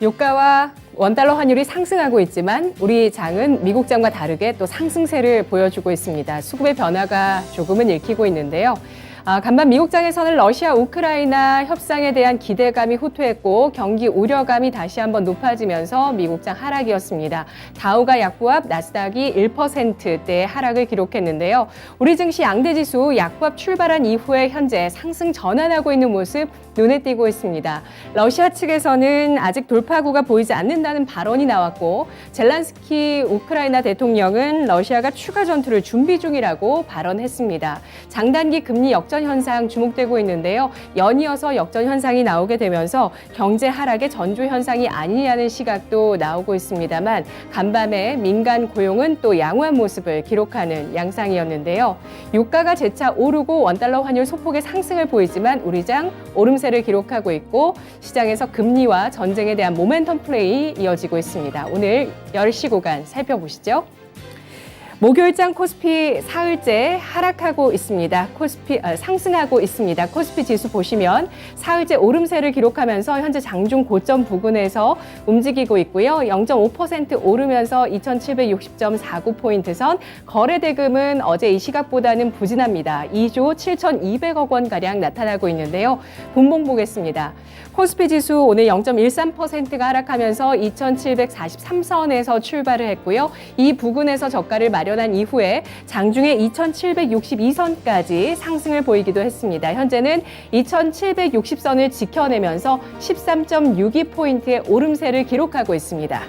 유가와 원달러 환율이 상승하고 있지만 우리 장은 미국 장과 다르게 또 상승세를 보여주고 있습니다. 수급의 변화가 조금은 읽히고 있는데요. 간밤 미국장에서는 러시아 우크라이나 협상에 대한 기대감이 후퇴했고 경기 우려감이 다시 한번 높아지면서 미국장 하락이었습니다. 다우가 약보합, 나스닥이 1%대의 하락을 기록했는데요. 우리 증시 양대지수 약보합 출발한 이후에 현재 상승 전환하고 있는 모습 눈에 띄고 있습니다. 러시아 측에서는 아직 돌파구가 보이지 않는다는 발언이 나왔고 젤란스키 우크라이나 대통령은 러시아가 추가 전투를 준비 중이라고 발언했습니다. 장단기 금리 역전 현상 주목되고 있는데요. 연이어서 역전 현상이 나오게 되면서 경제 하락의 전조 현상이 아니냐는 시각도 나오고 있습니다만 간밤에 민간 고용은 또 양호한 모습을 기록하는 양상이었는데요. 유가가 재차 오르고 원달러 환율 소폭의 상승을 보이지만 우리 장 오름세를 기록하고 있고 시장에서 금리와 전쟁에 대한 모멘텀 플레이 이어지고 있습니다. 오늘 10시 구간 살펴보시죠. 목요일장 코스피 사흘째 하락하고 있습니다. 상승하고 있습니다. 코스피 지수 보시면 사흘째 오름세를 기록하면서 현재 장중 고점 부근에서 움직이고 있고요. 0.5% 오르면서 2760.49포인트 선, 거래 대금은 어제 이 시각보다는 부진합니다. 2조 7,200억 원가량 나타나고 있는데요. 분봉 보겠습니다. 코스피 지수 오늘 0.13%가 하락하면서 2743선에서 출발을 했고요. 이 부근에서 저가를 마련한 이후에 장중에 2762선까지 상승을 보이기도 했습니다. 현재는 2760선을 지켜내면서 13.62포인트의 오름세를 기록하고 있습니다.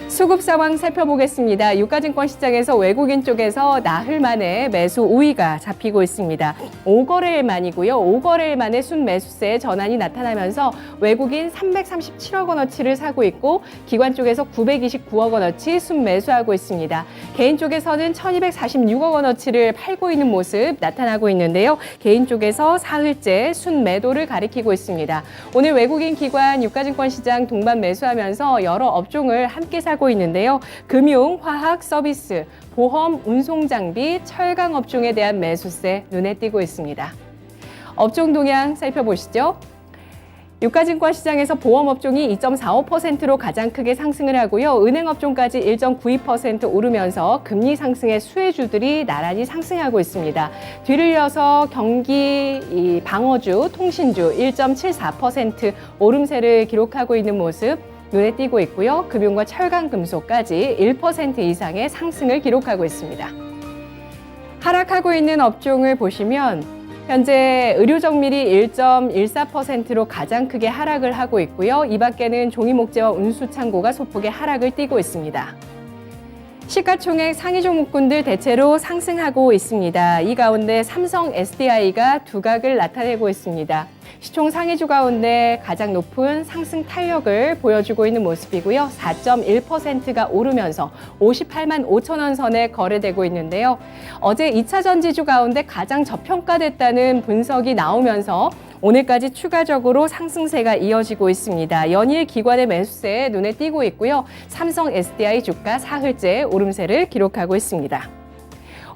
수급 상황 살펴보겠습니다. 유가증권 시장에서 외국인 쪽에서 나흘 만에 매수 우위가 잡히고 있습니다. 5거래일 만이고요. 5거래일 만에 순매수세 전환이 나타나면서 외국인 337억 원어치를 사고 있고 기관 쪽에서 929억 원어치 순매수하고 있습니다. 개인 쪽에서는 1246억 원어치를 팔고 있는 모습 나타나고 있는데요. 개인 쪽에서 사흘째 순매도를 가리키고 있습니다. 오늘 외국인 기관 유가증권 시장 동반 매수하면서 여러 업종을 함께 사고 있는데요. 금융, 화학, 서비스, 보험, 운송장비, 철강 업종에 대한 매수세 눈에 띄고 있습니다. 업종 동향 살펴보시죠. 유가증권 시장에서 보험 업종이 2.45%로 가장 크게 상승을 하고요. 은행 업종까지 1.92% 오르면서 금리 상승의 수혜주들이 나란히 상승하고 있습니다. 뒤를 이어서 경기, 방어주, 통신주 1.74% 오름세를 기록하고 있는 모습 눈에 띄고 있고요. 금융과 철강, 금속까지 1% 이상의 상승을 기록하고 있습니다. 하락하고 있는 업종을 보시면 현재 의료정밀이 1.14%로 가장 크게 하락을 하고 있고요. 이 밖에는 종이목재와 운수창고가 소폭의 하락을 띠고 있습니다. 시가총액 상위 종목군들 대체로 상승하고 있습니다. 이 가운데 삼성 SDI가 두각을 나타내고 있습니다. 시총 상위주 가운데 가장 높은 상승 탄력을 보여주고 있는 모습이고요. 4.1%가 오르면서 58만 5천 원 선에 거래되고 있는데요. 어제 2차 전지주 가운데 가장 저평가됐다는 분석이 나오면서 오늘까지 추가적으로 상승세가 이어지고 있습니다. 연일 기관의 매수세에 눈에 띄고 있고요. 삼성 SDI 주가 사흘째 오름세를 기록하고 있습니다.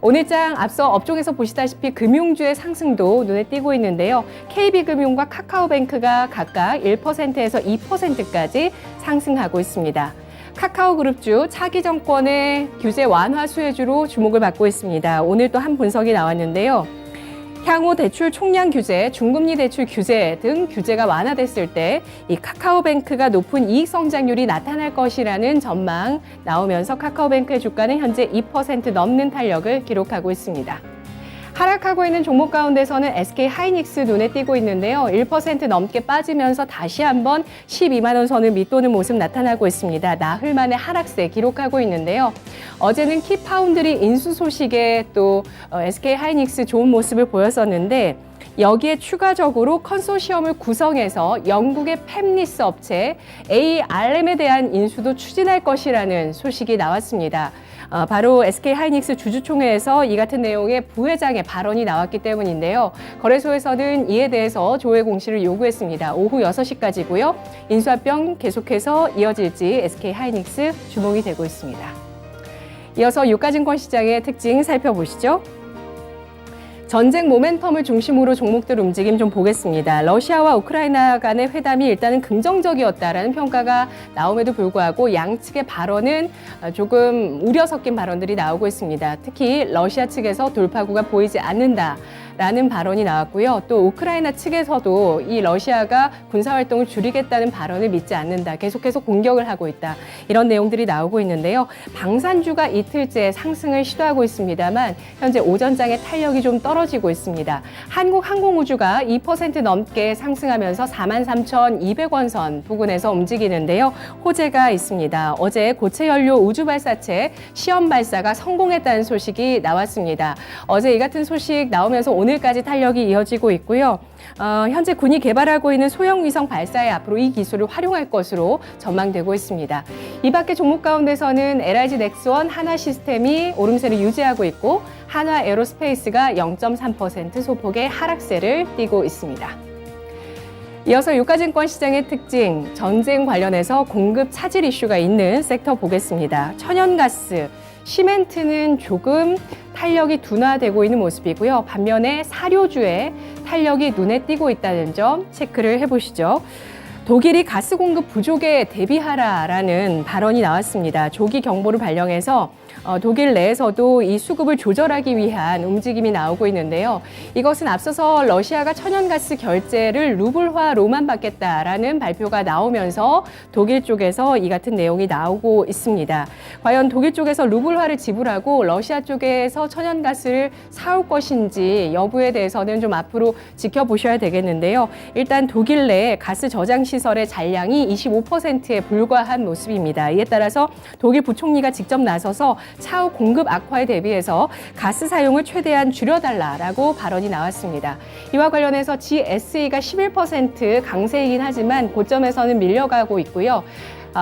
오늘장 앞서 업종에서 보시다시피 금융주의 상승도 눈에 띄고 있는데요. KB금융과 카카오뱅크가 각각 1%에서 2%까지 상승하고 있습니다. 카카오그룹주 차기정권의 규제 완화 수혜주로 주목을 받고 있습니다. 오늘 또 한 분석이 나왔는데요. 향후 대출 총량 규제, 중금리 대출 규제 등 규제가 완화됐을 때 이 카카오뱅크가 높은 이익 성장률이 나타날 것이라는 전망 나오면서 카카오뱅크의 주가는 현재 2% 넘는 탄력을 기록하고 있습니다. 하락하고 있는 종목 가운데서는 SK하이닉스 눈에 띄고 있는데요. 1% 넘게 빠지면서 다시 한번 12만 원 선을 밑도는 모습 나타나고 있습니다. 나흘 만에 하락세 기록하고 있는데요. 어제는 키파운드리 인수 소식에 또 SK하이닉스 좋은 모습을 보였었는데 여기에 추가적으로 컨소시엄을 구성해서 영국의 팹리스 업체 ARM에 대한 인수도 추진할 것이라는 소식이 나왔습니다. 바로 SK하이닉스 주주총회에서 이 같은 내용의 부회장의 발언이 나왔기 때문인데요. 거래소에서는 이에 대해서 조회 공시를 요구했습니다. 오후 6시까지고요. 인수합병 계속해서 이어질지 SK하이닉스 주목이 되고 있습니다. 이어서 유가증권 시장의 특징 살펴보시죠. 전쟁 모멘텀을 중심으로 종목들 움직임 좀 보겠습니다. 러시아와 우크라이나 간의 회담이 일단은 긍정적이었다라는 평가가 나옴에도 불구하고 양측의 발언은 조금 우려 섞인 발언들이 나오고 있습니다. 특히 러시아 측에서 돌파구가 보이지 않는다라는 발언이 나왔고요. 또 우크라이나 측에서도 이 러시아가 군사활동을 줄이겠다는 발언을 믿지 않는다. 계속해서 공격을 하고 있다. 이런 내용들이 나오고 있는데요. 방산주가 이틀째 상승을 시도하고 있습니다만 현재 오전장의 탄력이 좀 떨어지고 있습니다. 한국항공우주가 2% 넘게 상승하면서 43,200원 선 부근에서 움직이는데요. 호재가 있습니다. 어제 고체연료 우주발사체 시험 발사가 성공했다는 소식이 나왔습니다. 어제 이 같은 소식 나오면서 오늘까지 탄력이 이어지고 있고요. 현재 군이 개발하고 있는 소형 위성 발사에 앞으로 이 기술을 활용할 것으로 전망되고 있습니다. 이 밖에 종목 가운데서는 LIG 넥스원, 한화시스템이 오름세를 유지하고 있고 한화 에어로스페이스가 0.3% 소폭의 하락세를 띠고 있습니다. 이어서 유가증권 시장의 특징, 전쟁 관련해서 공급 차질 이슈가 있는 섹터 보겠습니다. 천연가스, 시멘트는 조금 탄력이 둔화되고 있는 모습이고요. 반면에 사료주의 탄력이 눈에 띄고 있다는 점 체크를 해보시죠. 독일이 가스 공급 부족에 대비하라라는 발언이 나왔습니다. 조기 경보를 발령해서 독일 내에서도 이 수급을 조절하기 위한 움직임이 나오고 있는데요. 이것은 앞서서 러시아가 천연가스 결제를 루블화로만 받겠다라는 발표가 나오면서 독일 쪽에서 이 같은 내용이 나오고 있습니다. 과연 독일 쪽에서 루블화를 지불하고 러시아 쪽에서 천연가스를 사올 것인지 여부에 대해서는 좀 앞으로 지켜보셔야 되겠는데요. 일단 독일 내 가스 저장 시설의 잔량이 25%에 불과한 모습입니다. 이에 따라서 독일 부총리가 직접 나서서 차후 공급 악화에 대비해서 가스 사용을 최대한 줄여달라라고 발언이 나왔습니다. 이와 관련해서 GSE가 11% 강세이긴 하지만 고점에서는 밀려가고 있고요.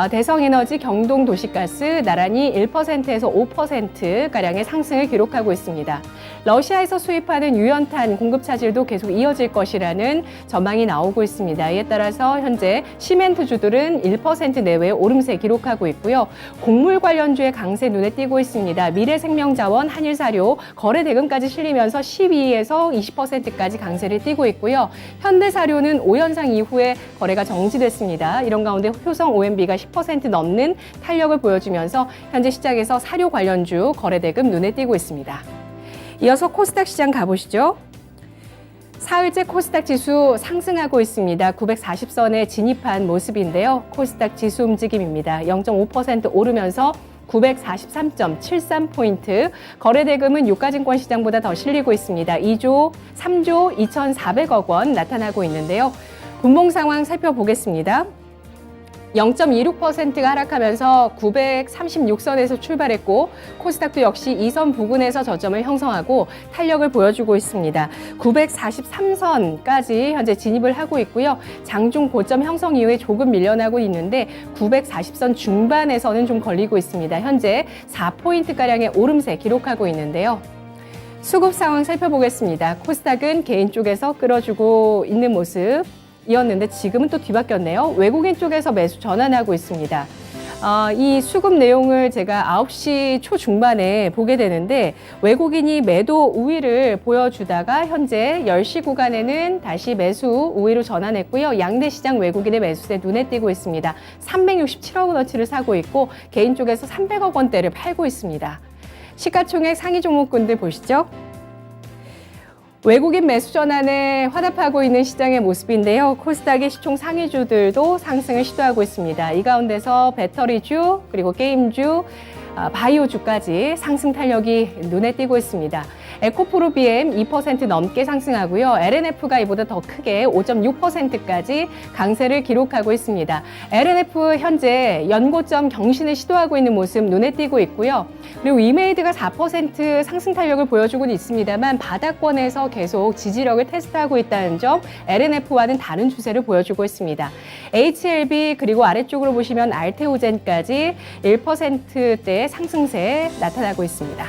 대성에너지, 경동도시가스 나란히 1%에서 5%가량의 상승을 기록하고 있습니다. 러시아에서 수입하는 유연탄 공급 차질도 계속 이어질 것이라는 전망이 나오고 있습니다. 이에 따라서 현재 시멘트주들은 1% 내외의 오름세 기록하고 있고요. 곡물 관련주의 강세 눈에 띄고 있습니다. 미래생명자원, 한일사료, 거래대금까지 실리면서 12에서 20%까지 강세를 띄고 있고요. 현대사료는 5연상 이후에 거래가 정지됐습니다. 이런 가운데 효성 OMB가 10% 넘는 탄력을 보여주면서 현재 시장에서 사료 관련주 거래대금 눈에 띄고 있습니다. 이어서 코스닥 시장 가보시죠. 사흘째 코스닥 지수 상승하고 있습니다. 940선에 진입한 모습인데요. 코스닥 지수 움직임입니다. 0.5% 오르면서 943.73포인트, 거래대금은 유가증권 시장보다 더 실리고 있습니다. 3조 2,400억 원 나타나고 있는데요. 분봉 상황 살펴보겠습니다. 0.26%가 하락하면서 936선에서 출발했고 코스닥도 역시 2선 부근에서 저점을 형성하고 탄력을 보여주고 있습니다. 943선까지 현재 진입을 하고 있고요. 장중 고점 형성 이후에 조금 밀려나고 있는데 940선 중반에서는 좀 걸리고 있습니다. 현재 4포인트가량의 오름세 기록하고 있는데요. 수급 상황 살펴보겠습니다. 코스닥은 개인 쪽에서 끌어주고 있는 모습 이었는데 지금은 또 뒤바뀌었네요. 외국인 쪽에서 매수 전환하고 있습니다. 이 수급 내용을 제가 9시 초중반에 보게 되는데 외국인이 매도 우위를 보여주다가 현재 10시 구간에는 다시 매수 우위로 전환했고요. 양대 시장 외국인의 매수세 눈에 띄고 있습니다. 367억 원어치를 사고 있고 개인 쪽에서 300억 원대를 팔고 있습니다. 시가총액 상위 종목군들 보시죠. 외국인 매수 전환에 화답하고 있는 시장의 모습인데요. 코스닥의 시총 상위주들도 상승을 시도하고 있습니다. 이 가운데서 배터리주, 그리고 게임주, 바이오주까지 상승 탄력이 눈에 띄고 있습니다. 에코프로 BM 2% 넘게 상승하고요. LNF가 이보다 더 크게 5.6%까지 강세를 기록하고 있습니다. LNF 현재 연고점 경신을 시도하고 있는 모습 눈에 띄고 있고요. 그리고 이메이드가 4% 상승 탄력을 보여주고는 있습니다만 바닥권에서 계속 지지력을 테스트하고 있다는 점, LNF와는 다른 추세를 보여주고 있습니다. HLB 그리고 아래쪽으로 보시면 알테오젠까지 1%대 상승세 나타나고 있습니다.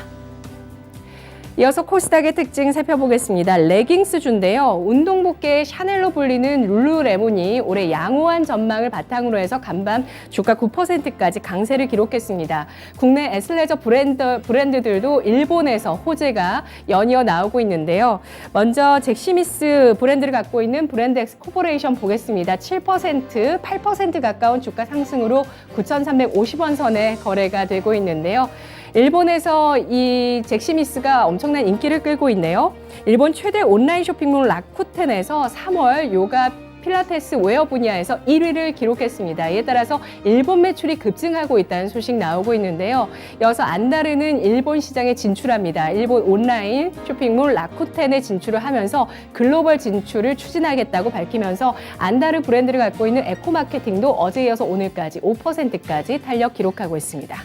이어서 코스닥의 특징 살펴보겠습니다. 레깅스주인데요. 운동복계의 샤넬로 불리는 룰루레몬이 올해 양호한 전망을 바탕으로 해서 간밤 주가 9%까지 강세를 기록했습니다. 국내 애슬레저 브랜드들도 일본에서 호재가 연이어 나오고 있는데요. 먼저 잭시미스 브랜드를 갖고 있는 브랜드엑스 코퍼레이션 보겠습니다. 7%, 8% 가까운 주가 상승으로 9,350원 선에 거래가 되고 있는데요. 일본에서 이 잭시미스가 엄청난 인기를 끌고 있네요. 일본 최대 온라인 쇼핑몰 라쿠텐에서 3월 요가 필라테스 웨어 분야에서 1위를 기록했습니다. 이에 따라서 일본 매출이 급증하고 있다는 소식 나오고 있는데요. 이어서 안다르는 일본 시장에 진출합니다. 일본 온라인 쇼핑몰 라쿠텐에 진출을 하면서 글로벌 진출을 추진하겠다고 밝히면서 안다르 브랜드를 갖고 있는 에코마케팅도 어제 이어서 오늘까지 5%까지 탄력 기록하고 있습니다.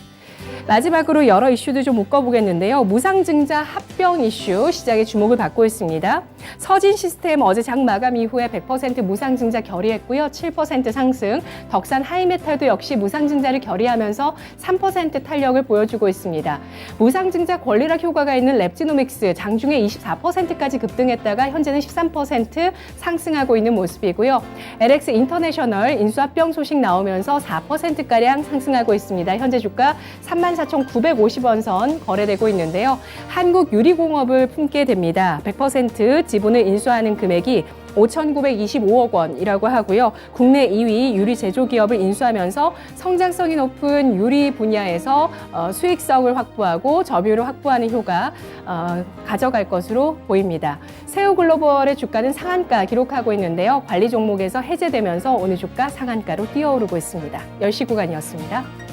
마지막으로 여러 이슈도 좀 묶어보겠는데요. 무상증자 합병 이슈 시장의 주목을 받고 있습니다. 서진 시스템 어제 장 마감 이후에 100% 무상증자 결의했고요. 7% 상승. 덕산 하이메탈도 역시 무상증자를 결의하면서 3% 탄력을 보여주고 있습니다. 무상증자 권리락 효과가 있는 랩지노믹스 장중에 24%까지 급등했다가 현재는 13% 상승하고 있는 모습이고요. LX 인터내셔널 인수합병 소식 나오면서 4%가량 상승하고 있습니다. 현재 주가 34,950원 선 거래되고 있는데요. 한국유리공업을 품게 됩니다. 100% 지분을 인수하는 금액이 5,925억 원이라고 하고요. 국내 2위 유리 제조기업을 인수하면서 성장성이 높은 유리 분야에서 수익성을 확보하고 점유율을 확보하는 효과 가져갈 것으로 보입니다. 세우글로벌의 주가는 상한가 기록하고 있는데요. 관리 종목에서 해제되면서 오늘 주가 상한가로 뛰어오르고 있습니다. 10시 구간이었습니다.